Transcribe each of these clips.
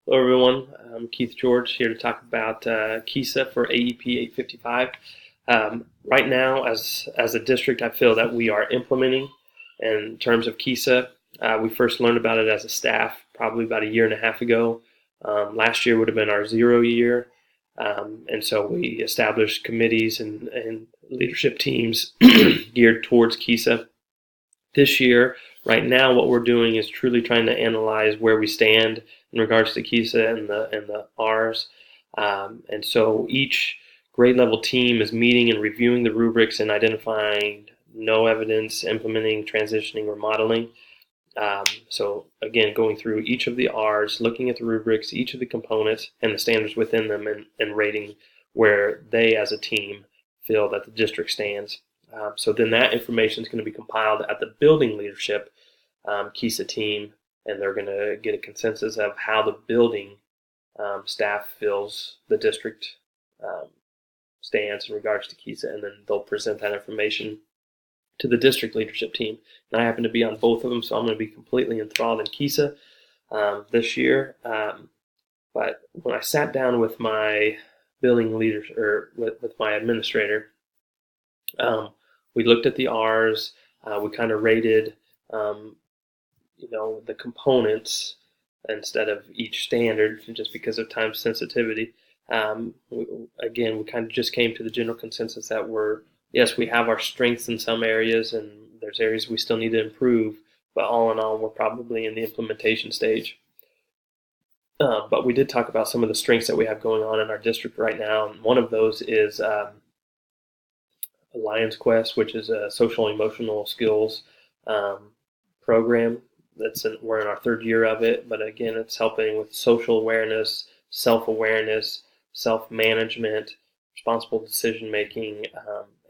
Hello, everyone. I'm Keith George here to talk about Kesa for AEP 855. Right now, as a district, I feel that we are implementing in terms of Kesa. We first learned about it as a staff probably about a year and a half ago. Last year would have been our 0 year. And so we established committees and leadership teams geared towards Kesa. This year, right now, what we're doing is truly trying to analyze where we stand in regards to Kesa and the R's. And so each grade level team is meeting and reviewing the rubrics and identifying no evidence, implementing, transitioning, or modeling. So again, going through each of the R's, looking at the rubrics, each of the components and the standards within them, and rating where they as a team feel that the district stands. So then that information is going to be compiled at the building leadership KESA team, and they're going to get a consensus of how the building staff feels the district stands in regards to KESA, and then they'll present that information to the district leadership team. And I happen to be on both of them, so I'm going to be completely enthralled in KESA this year. But when I sat down with my building leader, or with my administrator, we looked at the R's. We kind of rated, the components instead of each standard, just because of time sensitivity. We kind of just came to the general consensus that yes, we have our strengths in some areas, and there's areas we still need to improve. But all in all, we're probably in the implementation stage. But we did talk about some of the strengths that we have going on in our district right now. And one of those is Lions Quest, which is a social emotional skills program. We're in our third year of it, but again, it's helping with social awareness, self-awareness, self-management, responsible decision making,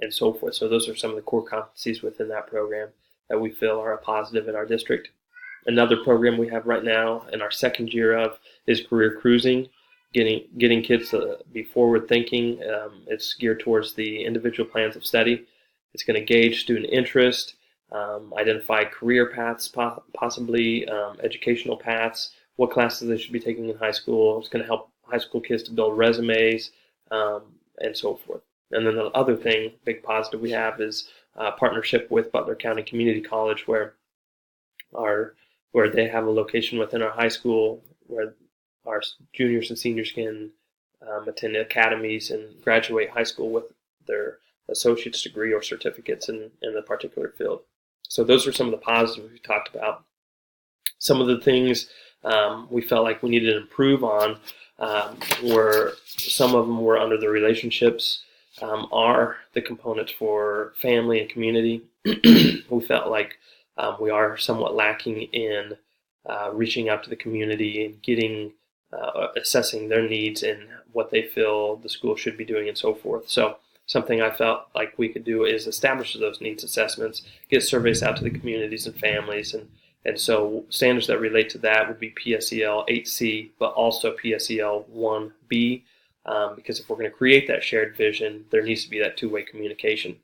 and so forth. So those are some of the core competencies within that program that we feel are a positive in our district. Another program we have right now in our second year of is career cruising, getting kids to be forward thinking. It's geared towards the individual plans of study. It's going to gauge student interest, identify career paths, possibly educational paths, what classes they should be taking in high school. It's going to help high school kids to build resumes, and so forth. And then the other thing, big positive we have, is partnership with Butler County Community College, where they have a location within our high school where our juniors and seniors can attend academies and graduate high school with their associate's degree or certificates in the particular field. So those are some of the positives we talked about. Some of the things we felt like we needed to improve on some of them were under the relationships, are the components for family and community. We felt like we are somewhat lacking in reaching out to the community and assessing their needs and what they feel the school should be doing and so forth. So something I felt like we could do is establish those needs assessments, get surveys out to the communities and families, and so standards that relate to that would be PSEL 8C, but also PSEL 1B, because if we're going to create that shared vision, there needs to be that two-way communication.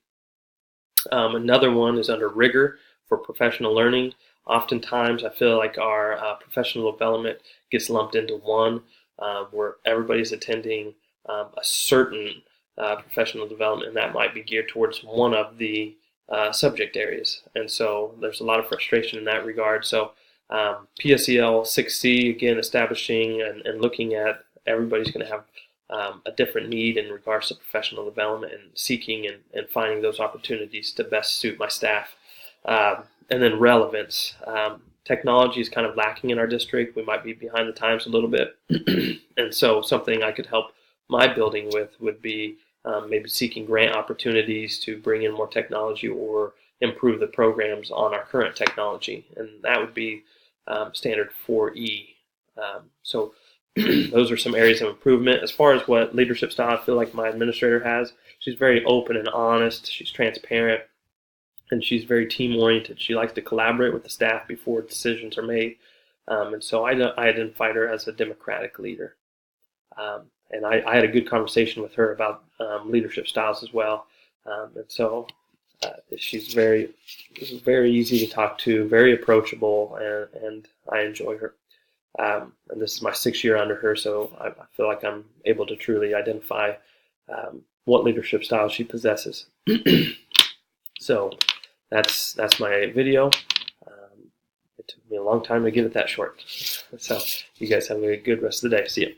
Another one is under rigor for professional learning. Oftentimes, I feel like our professional development gets lumped into one, where everybody's attending a certain professional development, and that might be geared towards one of the subject areas. And so there's a lot of frustration in that regard. So PSEL 6C, again, establishing and looking at everybody's going to have a different need in regards to professional development, and seeking and finding those opportunities to best suit my staff. And then relevance. Technology is kind of lacking in our district. We might be behind the times a little bit. And so something I could help my building with would be maybe seeking grant opportunities to bring in more technology or improve the programs on our current technology. And that would be standard 4E. So those are some areas of improvement. As far as what leadership style I feel like my administrator has, she's very open and honest. She's transparent. And she's very team-oriented. She likes to collaborate with the staff before decisions are made. And so I identified her as a democratic leader. And I had a good conversation with her about leadership styles as well. And so she's very easy to talk to, very approachable, and I enjoy her. And this is my 6th year under her, so I feel like I'm able to truly identify what leadership style she possesses. So that's my video. It took me a long time to get it that short. So you guys have a good rest of the day. See you.